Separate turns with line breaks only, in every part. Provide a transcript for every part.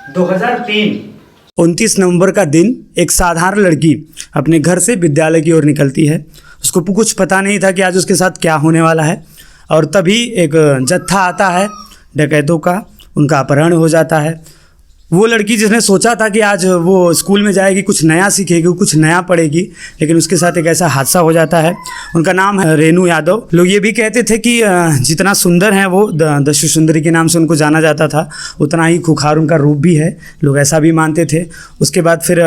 2003 29 नवंबर का दिन एक साधारण लड़की अपने घर से विद्यालय की ओर निकलती है। उसको कुछ पता नहीं था कि आज उसके साथ क्या होने वाला है, और तभी एक जत्था आता है डकैतों का, उनका अपहरण हो जाता है। वो लड़की जिसने सोचा था कि आज वो स्कूल में जाएगी, कुछ नया सीखेगी, कुछ नया पढ़ेगी, लेकिन उसके साथ एक ऐसा हादसा हो जाता है। उनका नाम है रेनू यादव। लोग ये भी कहते थे कि जितना सुंदर है वो, दस्यु सुंदरी के नाम से उनको जाना जाता था, उतना ही खुखार उनका रूप भी है, लोग ऐसा भी मानते थे। उसके बाद फिर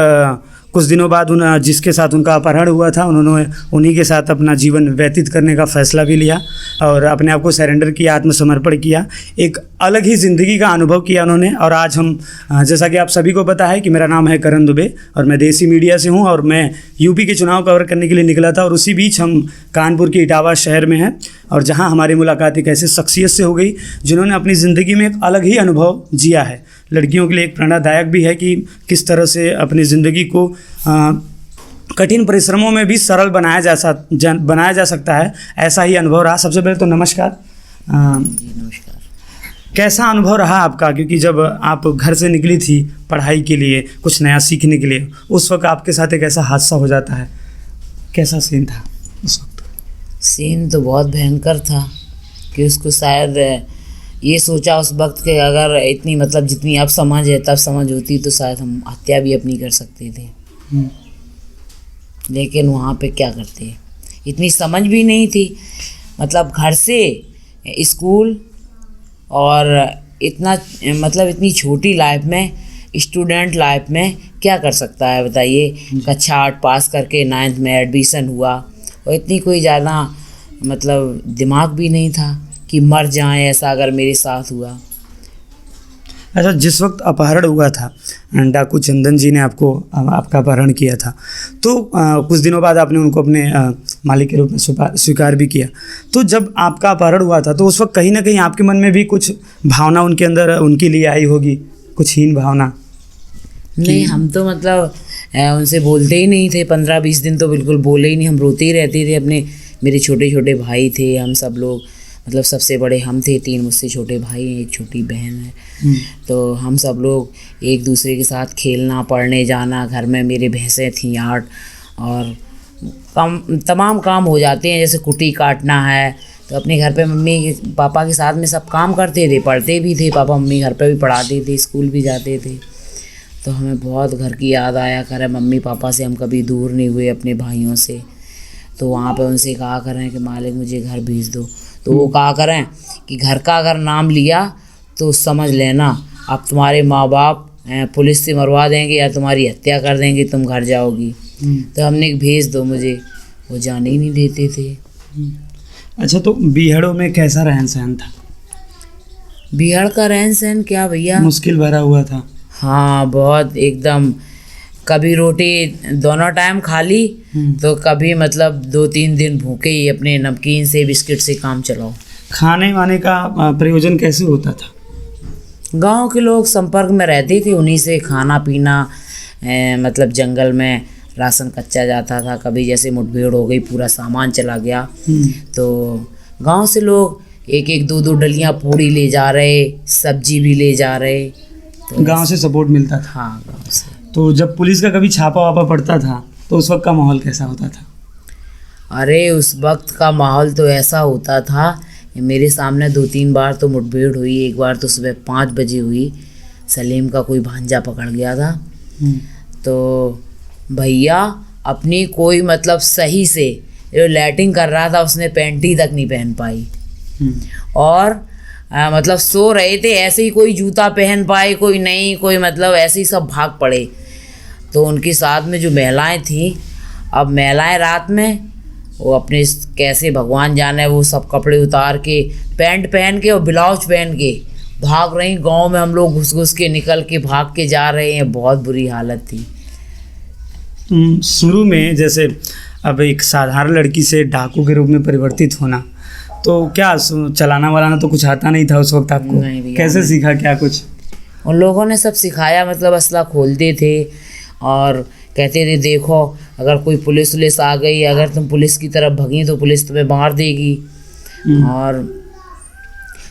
कुछ दिनों बाद जिसके साथ उनका अपहरण हुआ था, उन्होंने उन्हीं के साथ अपना जीवन व्यतीत करने का फैसला भी लिया और अपने आप को सरेंडर किया, आत्मसमर्पण किया। एक अलग ही ज़िंदगी का अनुभव किया उन्होंने। और आज हम, जैसा कि आप सभी को पता है कि मेरा नाम है करण दुबे और मैं देसी मीडिया से हूं, और मैं यूपी के चुनाव कवर करने के लिए निकला था, और उसी बीच हम कानपुर के इटावा शहर में हैं, और जहां हमारी मुलाकात एक ऐसे शख्सियत से हो गई जिन्होंने अपनी ज़िंदगी में एक अलग ही अनुभव जिया है। लड़कियों के लिए एक प्रेरणादायक भी है कि किस तरह से अपनी ज़िंदगी को कठिन परिश्रमों में भी सरल बनाया जा सकता है। ऐसा ही अनुभव रहा। सबसे पहले तो नमस्कार।
नमस्कार।
कैसा अनुभव रहा आपका, क्योंकि जब आप घर से निकली थी पढ़ाई के लिए, कुछ नया सीखने के लिए, उस वक्त आपके साथ एक ऐसा हादसा हो जाता है, कैसा सीन था उस वक्त?
सीन तो बहुत भयंकर था कि उसको शायद ये सोचा उस वक्त कि अगर इतनी मतलब जितनी अब समझ है तब समझ होती तो शायद हम हत्या भी अपनी कर सकते थे, लेकिन वहाँ पे क्या करते, इतनी समझ भी नहीं थी। मतलब घर से स्कूल और इतना मतलब इतनी छोटी लाइफ में, स्टूडेंट लाइफ में क्या कर सकता है बताइए। कक्षा 8 पास करके 9th में एडमिशन हुआ, और इतनी कोई ज़्यादा मतलब दिमाग भी नहीं था कि मर जाएं ऐसा अगर मेरे साथ हुआ।
अच्छा, जिस वक्त अपहरण हुआ था, डाकू चंदन जी ने आपका अपहरण किया था, तो कुछ दिनों बाद आपने उनको अपने मालिक के रूप में स्वीकार भी किया। तो जब आपका अपहरण हुआ था तो उस वक्त कहीं ना कहीं आपके मन में भी कुछ भावना उनके अंदर उनके लिए आई होगी, कुछ हीन भावना?
नहीं, हम तो मतलब उनसे बोलते ही नहीं थे। 15-20 दिन तो बिल्कुल बोले ही नहीं, हम रोते ही रहते थे। मेरे छोटे छोटे भाई थे, हम सब लोग, मतलब सबसे बड़े हम थे, 3 मुझसे छोटे भाई हैं, एक छोटी बहन है। तो हम सब लोग एक दूसरे के साथ खेलना, पढ़ने जाना, घर में मेरे भैंसें थी 8, और तमाम काम हो जाते हैं, जैसे कुटी काटना है तो अपने घर पे मम्मी पापा के साथ में सब काम करते थे, पढ़ते भी थे। पापा मम्मी घर पे भी पढ़ाते थे, स्कूल भी जाते थे। तो हमें बहुत घर की याद आया करे। मम्मी पापा से हम कभी दूर नहीं हुए, अपने भाइयों से। तो वहाँ पे उनसे कहा करें कि मालिक मुझे घर भेज दो, तो वो कहा करें कि घर का अगर नाम लिया तो समझ लेना अब तुम्हारे माँ बाप पुलिस से मरवा देंगे या तुम्हारी हत्या कर देंगे, तुम घर जाओगी। तो हमने भेज दो मुझे, वो जाने ही नहीं देते थे।
अच्छा, तो बीहड़ों में कैसा रहन सहन था?
बीहड़ का रहन सहन क्या भैया,
मुश्किल भरा हुआ था।
हाँ, बहुत एकदम। कभी रोटी दोनों टाइम खा ली तो कभी मतलब 2-3 दिन भूखे ही अपने नमकीन से बिस्किट से काम चलाओ।
खाने वाने का प्रयोजन कैसे होता था?
गांव के लोग संपर्क में रहते थे, उन्हीं से खाना पीना। मतलब जंगल में राशन कच्चा जाता था, कभी जैसे मुठभेड़ हो गई, पूरा सामान चला गया, तो गांव से लोग 1-1, 2-2 डलियां पूड़ी ले जा रहे, सब्जी भी ले जा रहे। तो
गांव से सपोर्ट मिलता था?
हाँ, गांव से।
तो जब पुलिस का कभी छापा वापा पड़ता था तो उस वक्त का माहौल कैसा होता था?
अरे उस वक्त का माहौल तो ऐसा होता था, मेरे सामने 2-3 बार तो मुठभेड़ हुई। एक बार तो सुबह 5 बजे हुई, सलीम का कोई भांजा पकड़ गया था। तो भैया अपनी कोई मतलब सही से जो लैटिंग कर रहा था उसने पैंटी तक नहीं पहन पाई, और मतलब सो रहे थे ऐसे ही, कोई जूता पहन पाए कोई नहीं, कोई मतलब ऐसे ही सब भाग पड़े। तो उनके साथ में जो महिलाएं थीं, अब महिलाएं रात में वो अपने कैसे भगवान जाने, वो सब कपड़े उतार के, पैंट पहन के और ब्लाउज पहन के भाग रही। गांव में हम लोग घुस घुस के निकल के भाग के जा रहे हैं, बहुत बुरी हालत थी।
शुरू में जैसे अब एक साधारण लड़की से डाकू के रूप में परिवर्तित होना, तो क्या चलाना वालाना तो कुछ आता नहीं था उस वक्त आपको? कैसे सीखा, क्या कुछ
उन लोगों ने सब सिखाया। मतलब असला खोलते थे और कहते थे देखो अगर कोई पुलिस आ गई, अगर तुम पुलिस की तरफ भगी तो पुलिस तुम्हें मार देगी, और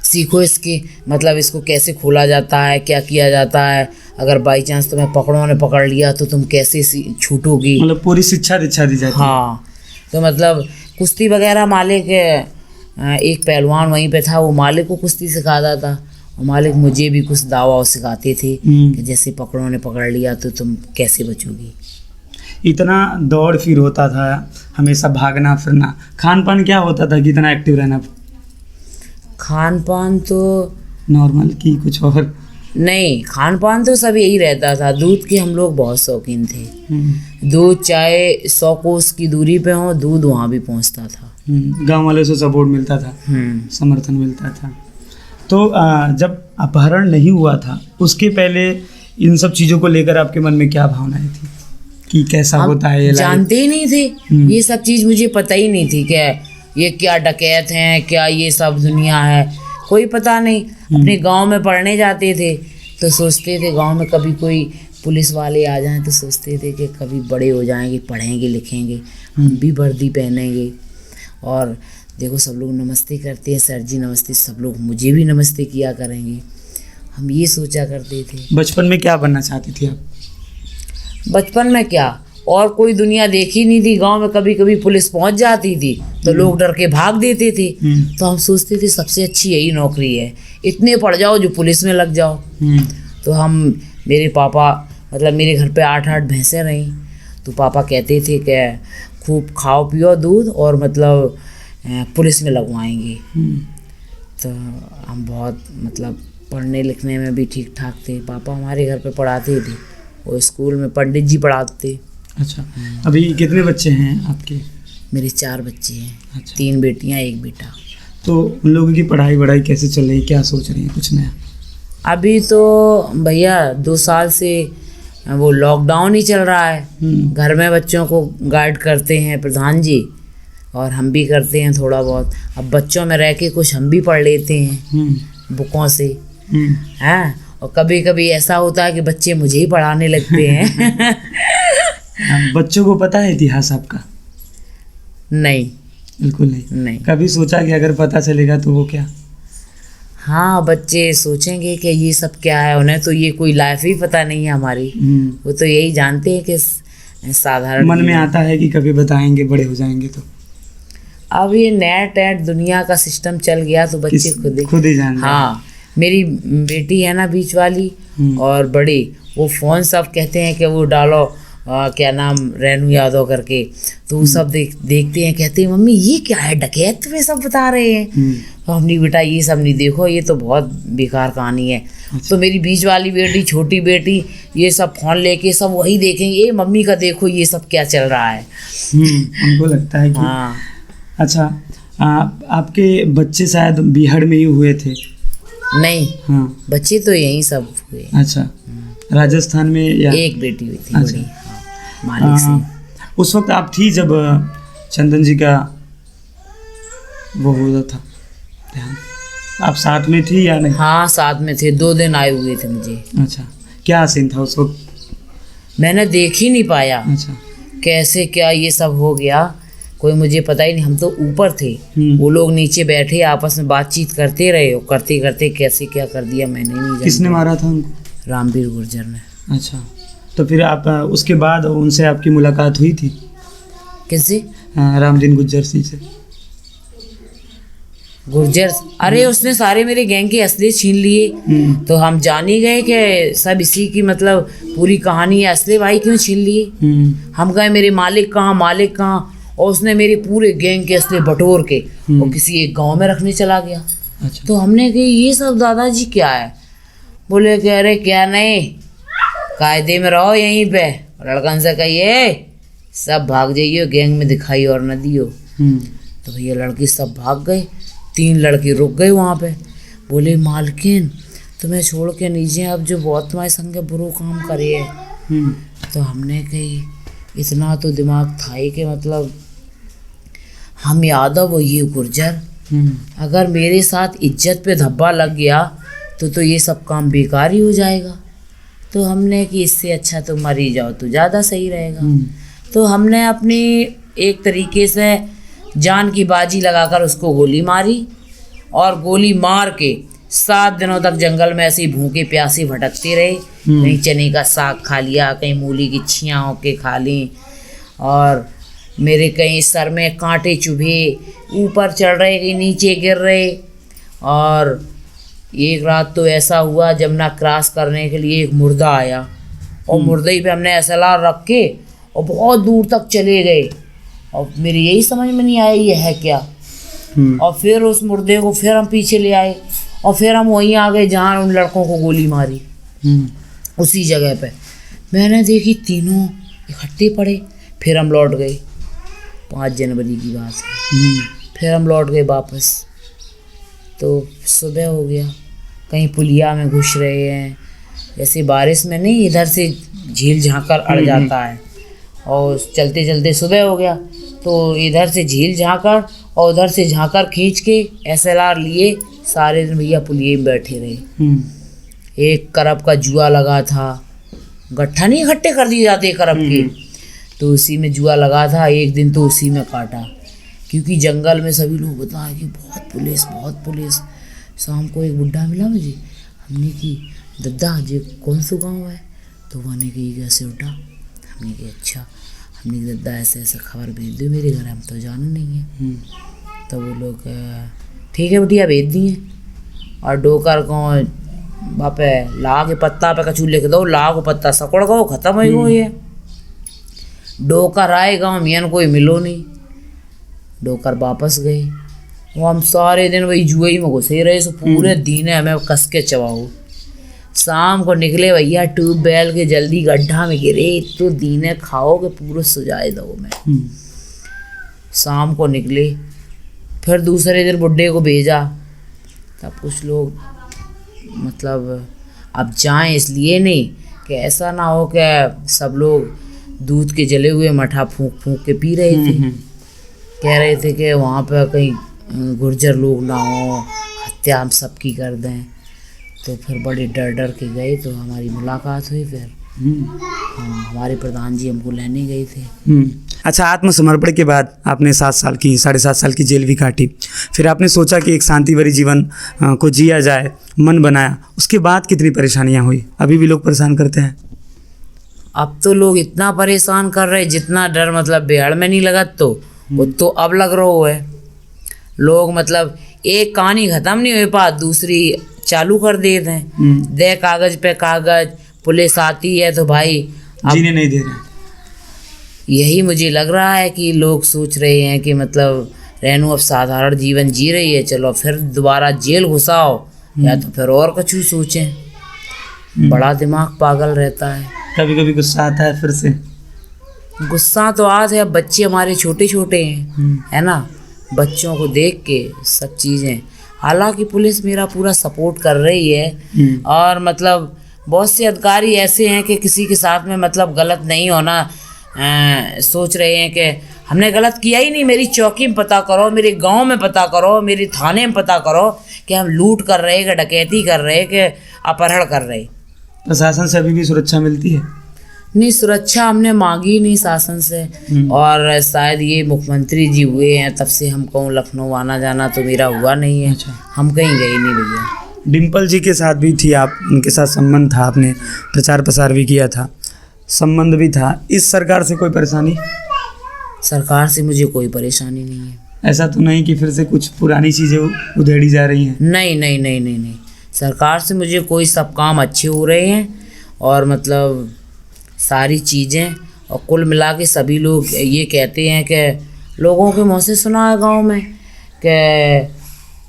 सीखो इसके मतलब इसको कैसे खोला जाता है, क्या किया जाता है। अगर बाई चांस तुम्हें पकड़ों ने पकड़ लिया तो तुम कैसे छूटोगी।
मतलब पूरी शिक्षा दीक्षा दी जाती है।
हाँ, तो मतलब कुश्ती वगैरह मालिक एक पहलवान वहीं पे था, वो मालिक को कुश्ती सिखाता था और मालिक मुझे भी कुछ दावा सिखाते थे कि जैसे पकड़ों ने पकड़ लिया तो तुम कैसे बचोगी।
इतना दौड़ फिर होता था, हमेशा भागना फिरना, खान पान क्या होता था कि इतना एक्टिव रहना?
खान पान तो
नॉर्मल की कुछ और?
नहीं, खान पान तो सब यही रहता था। दूध के हम लोग बहुत शौकीन थे। दूध चाहे 100 कोस की दूरी पे हो, दूध वहाँ भी पहुँचता था।
गांव वाले से सपोर्ट मिलता था, समर्थन मिलता था। तो जब अपहरण नहीं हुआ था उसके पहले इन सब चीज़ों को लेकर आपके मन में क्या भावनाएं थी कि कैसा होता है ये लाइफ?
जानते ही नहीं थे, ये सब चीज़ मुझे पता ही नहीं थी क्या ये क्या डकैत हैं, क्या ये सब दुनिया है, कोई पता नहीं। अपने गांव में पढ़ने जाते थे तो सोचते थे गांव में कभी कोई पुलिस वाले आ जाएं तो सोचते थे कि कभी बड़े हो जाएंगे, पढ़ेंगे लिखेंगे, हम भी वर्दी पहनेंगे। और देखो सब लोग नमस्ते करते हैं, सर जी नमस्ते, सब लोग मुझे भी नमस्ते किया करेंगे, हम ये सोचा करते थे।
बचपन में क्या बनना चाहती थी आप?
बचपन में क्या, और कोई दुनिया देखी नहीं थी। गांव में कभी कभी पुलिस पहुंच जाती थी तो लोग डर के भाग देते थे, तो हम सोचते थे सबसे अच्छी यही नौकरी है, इतने पढ़ जाओ जो पुलिस में लग जाओ। तो हम, मेरे पापा, मतलब मेरे घर पे 8 भैंसें रहीं, तो पापा कहते थे कि खूब खाओ पियो दूध और मतलब पुलिस में लगवाएंगे। तो हम बहुत मतलब पढ़ने लिखने में भी ठीक ठाक थे। पापा हमारे घर पे पढ़ाते थे और स्कूल में पंडित जी पढ़ाते थे।
अच्छा, अभी कितने बच्चे हैं आपके?
मेरे 4 बच्चे हैं।
अच्छा।
3 बेटियां 1 बेटा।
तो उन लोगों की पढ़ाई कैसे चल रही है, क्या सोच रही हैं, कुछ नया?
अभी तो भैया 2 साल से वो लॉकडाउन ही चल रहा है, घर में बच्चों को गाइड करते हैं प्रधान जी और हम भी करते हैं थोड़ा बहुत। अब बच्चों में रह के कुछ हम भी पढ़ लेते हैं बुकों से, हैं। और कभी कभी ऐसा होता है कि बच्चे मुझे ही पढ़ाने लगते हैं।
बच्चों को पता है इतिहास आपका?
नहीं,
बिल्कुल नहीं। कभी सोचा कि अगर पता चलेगा तो वो क्या?
हाँ, बच्चे सोचेंगे कि ये सब क्या है, उन्हें तो ये कोई लाइफ ही पता नहीं है हमारी। वो तो यही जानते हैं कि साधारण।
मन में आता है कि कभी बताएंगे बड़े हो जाएंगे तो? अब
ये नेट दुनिया का सिस्टम चल गया तो बच्चे खुद ही जान। हाँ, मेरी बेटी है ना बीच वाली और बड़ी, वो फ़ोन सब कहते हैं कि वो डालो क्या नाम रेनू यादव करके, तो वो सब देखते हैं, कहते हैं मम्मी ये क्या है, डकैत में सब बता रहे हैं। तो हमने बेटा ये सब नहीं देखो, ये तो बहुत बेकार कहानी है। अच्छा। तो मेरी बीच वाली बेटी, छोटी बेटी, ये सब फ़ोन लेके सब वही देखेंगे, ये मम्मी का देखो ये सब क्या चल रहा है।
उनको लगता है कि हाँ। अच्छा, आपके बच्चे शायद बिहार में ही हुए थे?
नहीं, हाँ, बच्चे तो यहीं सब हुए।
अच्छा, राजस्थान में या? एक
बेटी हुई थी।
अच्छा।
बड़ी, हाँ, मालिक से।
उस वक्त आप थी जब चंदन जी का वो हुआ था ध्यान? आप साथ में थी या नहीं?
हाँ, साथ में थे, 2 दिन आए हुए थे मुझे।
अच्छा, क्या सीन था उस वक्त?
मैंने देख ही नहीं पाया।
अच्छा,
कैसे क्या ये सब हो गया, कोई मुझे पता ही नहीं। हम तो ऊपर थे, वो लोग नीचे बैठे आपस में बातचीत करते रहे, और करते करते कैसे क्या कर दिया मैंने नहीं जाना।
किसने मारा था उनको?
रामवीर गुर्जर ने।
अच्छा, तो फिर आप उसके बाद उनसे आपकी मुलाकात हुई थी?
किससे?
रामदीन गुर्जर सिंह से।
गुर्जर? अरे उसने सारे मेरे गैंग के असले छीन लिए, तो हम जान ही गए कि सब इसी की मतलब पूरी कहानी है। असले भाई क्यों छीन लिए? हम कहे मेरे मालिक कहाँ, और उसने मेरे पूरे गैंग के असले बटोर के और किसी एक गांव में रखने चला गया। अच्छा। तो हमने कही ये सब दादाजी क्या है? बोले कि अरे क्या नहीं, कायदे में रहो यहीं पे, लड़कन से कहिए सब भाग जाइए, गैंग में दिखाई और न दियो। तो भैया लड़की सब भाग गए, 3 लड़के रुक गए वहाँ पे। बोले मालकिन तुम्हें छोड़ के नीचे, अब जो बहुत तुम्हारे संग बुरा काम करे है। तो हमने कही इतना तो दिमाग था ही कि मतलब हम यादव और ये गुर्जर, अगर मेरे साथ इज्जत पे धब्बा लग गया तो ये सब काम बेकार ही हो जाएगा। तो हमने कि इससे अच्छा तो मर ही जाओ तो ज़्यादा सही रहेगा। तो हमने अपनी एक तरीके से जान की बाजी लगाकर उसको गोली मारी, और गोली मार के 7 दिनों तक जंगल में ऐसे ही भूखे प्यासे भटकते रहे। कहीं चने का साग खा लिया, कहीं मूली की छियाँ होके खा ली, और मेरे कहीं सर में कांटे चुभे, ऊपर चढ़ रहे कहीं नीचे गिर रहे। और एक रात तो ऐसा हुआ जमुना क्रॉस करने के लिए एक मुर्दा आया, और मुर्दे पे हमने SLR रख के और बहुत दूर तक चले गए, और मेरी यही समझ में नहीं आया ये है क्या। और फिर उस मुर्दे को फिर हम पीछे ले आए, और फिर हम वहीं आ गए जहाँ उन लड़कों को गोली मारी, उसी जगह पे मैंने देखी तीनों इकट्ठे पड़े। फिर हम लौट गए, 5 जनवरी की बात है। फिर हम लौट गए वापस, तो सुबह हो गया, कहीं पुलिया में घुस रहे हैं, जैसे बारिश में नहीं इधर से झील झांकर अड़ जाता है, और चलते चलते सुबह हो गया, तो इधर से झील झांकर और उधर से झांकर खींच के SLR लिए सारे दिन भैया पुलिये में बैठे रहे। एक करब का जुआ लगा था, गट्ठा नहीं इकट्ठे कर दिए जाते करब के, तो उसी में जुआ लगा था। एक दिन तो उसी में काटा, क्योंकि जंगल में सभी लोग बताए कि बहुत पुलिस बहुत पुलिस। शाम को एक बुढ़ा मिला मुझे, हमने की दद्दा जी कौन सा गाँव है, तो वो ने कही कैसे उठा, हमने कहा अच्छा, हमने कहा दद्दा ऐसे ऐसे खबर भेज दो मेरे घर, हम तो जानू नहीं है। तो वो लोग ठीक है बढ़िया भेज दिए, और डोकर को बापे ला के पत्ता पे कछू लिख दो, ला को पत्ता सकड़ गो, खत्म हो गो। ये डोकर आए गाँव मियाँ कोई मिलो नहीं, डोकर वापस गए। वो हम सारे दिन वही जुए ही में घुसे रहे, सो पूरे दिन हमें कस के चबाओ। शाम को निकले भैया ट्यूबवेल के, जल्दी गड्ढा में गिरे, तो दीने खाओ के पूरे सुजाए दो में। शाम को निकले, फिर दूसरे दिन बुड्ढे को भेजा, तब कुछ लोग मतलब अब जाएं इसलिए नहीं कि ऐसा ना हो कि सब लोग दूध के जले हुए मठा फूंक फूंक के पी रहे थे। कह रहे थे कि वहाँ पर कहीं गुर्जर लोग ना हो, हत्या हम सबकी कर दें। तो फिर बड़े डर डर के गए, तो हमारी मुलाकात हुई। फिर हाँ, हमारे प्रधान जी हमको लेने गए थे।
अच्छा, आत्मसमर्पण के बाद आपने 7.5 साल की जेल भी काटी, फिर आपने सोचा कि एक शांति भरी जीवन को जिया जाए, मन बनाया, उसके बाद कितनी परेशानियां हुई? अभी भी लोग परेशान करते हैं?
अब तो लोग इतना परेशान कर रहे, जितना डर मतलब बिहार में नहीं लगा तो वो तो अब लग रहा है। लोग मतलब एक कहानी खत्म नहीं हो पा, दूसरी चालू कर देते हैं। दे कागज पे कागज, पुलिस आती है तो भाई
जीने नहीं दे रहे।
यही मुझे लग रहा है कि लोग सोच रहे हैं कि मतलब रेनू अब साधारण जीवन जी रही है, चलो फिर दोबारा जेल घुसाओ, या तो फिर और कुछ सोचें। बड़ा दिमाग पागल रहता है।
कभी कभी गुस्सा आता है फिर से।
गुस्सा तो आज है, अब बच्चे हमारे छोटे छोटे हैं, है ना, बच्चों को देख के सब चीज़ें। हालांकि पुलिस मेरा पूरा सपोर्ट कर रही है, और मतलब बहुत से अधिकारी ऐसे हैं कि किसी के साथ में मतलब गलत नहीं होना सोच रहे हैं कि हमने गलत किया ही नहीं, मेरी चौकी में पता करो, मेरे गांव में पता करो, मेरे थाने में पता करो कि हम लूट कर रहे, कि डकैती कर रहे, कि अपहरण कर रहे।
प्रशासन से अभी भी सुरक्षा मिलती है?
नहीं, सुरक्षा हमने मांगी नहीं शासन से, और शायद ये मुख्यमंत्री जी हुए हैं तब से हम कहूँ लखनऊ आना जाना तो मेरा हुआ नहीं है।
अच्छा।
हम कहीं गए नहीं भैया।
डिम्पल जी के साथ भी थी आप, उनके साथ संबंध था, आपने प्रचार प्रसार भी किया था, संबंध भी था। इस सरकार से कोई परेशानी?
सरकार से मुझे कोई परेशानी नहीं है।
ऐसा तो नहीं कि फिर से कुछ पुरानी चीज़ें उधेड़ी जा रही हैं?
नहीं नहीं नहीं नहीं नहीं, सरकार से मुझे कोई, सब काम अच्छे हो रहे हैं, और मतलब सारी चीज़ें, और कुल मिला के सभी लोग ये कहते हैं कि लोगों के मुँह से सुना है गांव में कि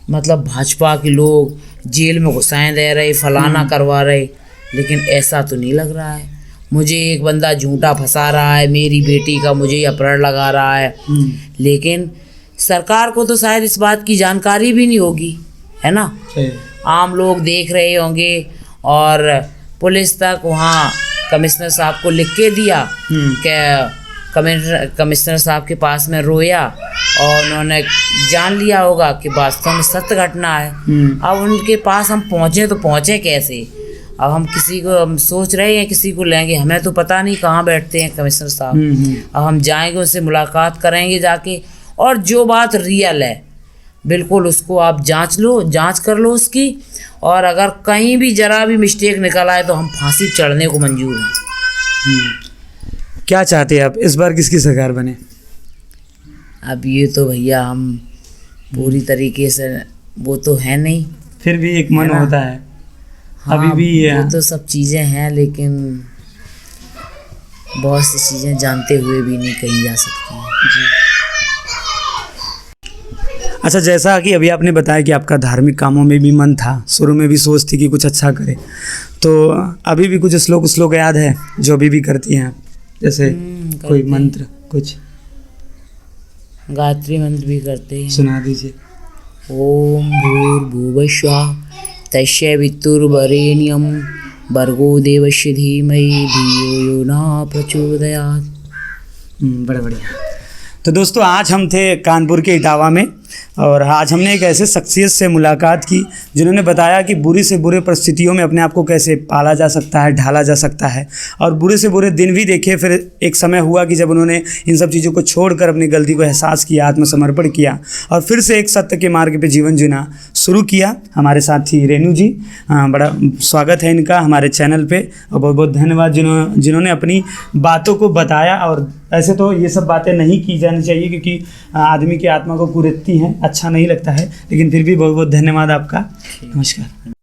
मतलब भाजपा के लोग जेल में घुसाएं दे रहे, फलाना करवा रहे, लेकिन ऐसा तो नहीं लग रहा है। मुझे एक बंदा झूठा फंसा रहा है, मेरी बेटी का मुझे अपहरण लगा रहा है, लेकिन सरकार को तो शायद इस बात की जानकारी भी नहीं होगी, है ना। आम लोग देख रहे होंगे, और पुलिस तक वहाँ कमिश्नर साहब को लिख के दिया कि कमिश्नर साहब के पास में रोया, और उन्होंने जान लिया होगा कि वास्तव में सत्य घटना है। अब उनके पास हम पहुँचे तो पहुँचे कैसे? अब हम किसी को, हम सोच रहे हैं किसी को लेंगे, हमें तो पता नहीं कहाँ बैठते हैं कमिश्नर साहब। अब हम जाएंगे, उससे मुलाकात करेंगे जाके, और जो बात रियल है बिल्कुल उसको आप जांच कर लो उसकी, और अगर कहीं भी जरा भी मिस्टेक निकल आए तो हम फांसी चढ़ने को मंजूर हैं।
क्या चाहते हैं आप इस बार किसकी सरकार बने?
अब ये तो भैया हम पूरी तरीके से वो तो है नहीं,
फिर भी एक मन
है ना?
होता है।
हाँ,
अभी भी
वो तो सब चीज़ें हैं, लेकिन बहुत सी चीज़ें जानते हुए भी नहीं कही जा सकती हैं।
अच्छा, जैसा कि अभी आपने बताया कि आपका धार्मिक कामों में भी मन था, शुरू में भी सोच थी कि कुछ अच्छा करे, तो अभी भी कुछ श्लोक याद है जो अभी भी करती हैं आप? जैसे कोई
करते
मंत्र कुछ
गायत्री मंत्र भी करते हैं।
सुना दीजिए।
ओम भूर्भुवस्वः तस्य वितुर्वरेण्यं भर्गो देवस्य धीमहि धियो यो न प्रचोदयात्।
बड़ा बढ़िया। तो दोस्तों, आज हम थे कानपुर के इटावा में, और आज हमने एक ऐसे शख्सियत से मुलाकात की जिन्होंने बताया कि बुरी से बुरे परिस्थितियों में अपने आप को कैसे पाला जा सकता है, ढाला जा सकता है, और बुरे से बुरे दिन भी देखे। फिर एक समय हुआ कि जब उन्होंने इन सब चीज़ों को छोड़कर अपनी गलती को एहसास किया, आत्मसमर्पण किया, और फिर से एक सत्य के मार्ग पे जीवन जीना शुरू किया। हमारे साथ थी रेनू जी, बड़ा स्वागत है इनका हमारे चैनल पे, और बहुत बहुत धन्यवाद जिन्होंने अपनी बातों को बताया। और ऐसे तो ये सब बातें नहीं की जानी चाहिए, क्योंकि आदमी की आत्मा को कुरेदती हैं, अच्छा नहीं लगता है, लेकिन फिर भी बहुत बहुत धन्यवाद आपका। नमस्कार।